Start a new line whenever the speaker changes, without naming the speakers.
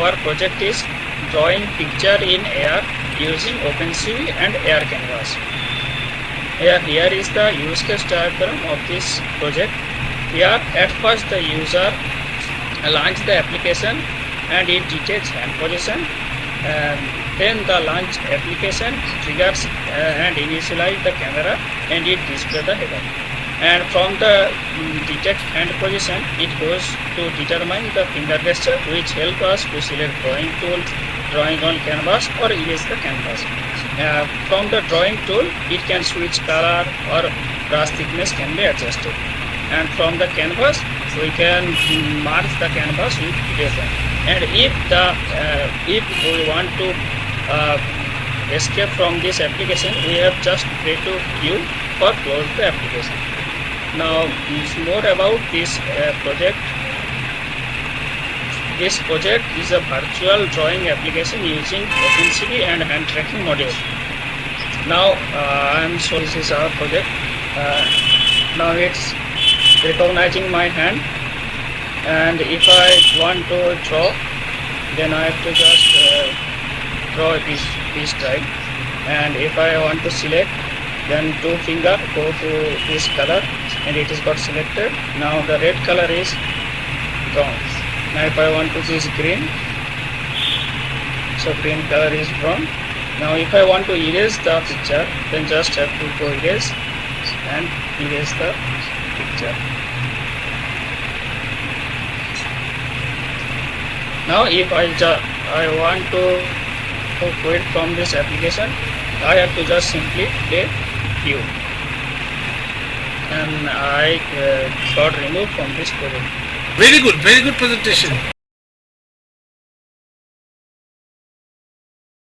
our project is drawing picture in air using Opencv and air canvas. Here is the use case diagram of this project. Here at first the user launch the application and it detects hand position, and then the launch application triggers and initialize the camera and it displays the header. And from the detect hand position, it goes to determine the finger gesture, which help us to select drawing tool, drawing on canvas or erase the canvas. From the drawing tool, it can switch color or brush thickness can be adjusted. And from the canvas, we can mark the canvas with eraser. And if we want to escape from this application, we have just pray to Q or close the application. Now, more about this project. This project is a virtual drawing application using Opencv and hand tracking module. Now, this is our project. Now it's recognizing my hand, and if I want to draw, then I have to just draw this type. And if I want to select, then two finger go to this color and it is got selected. Now the red color is drawn. Now if I want to choose green, so green color is drawn. Now if I want to erase the picture, then just have to go erase and erase the picture. Now if I want to quit from this application, I have to just simply play Q, and I got removed from this project.
Very good presentation.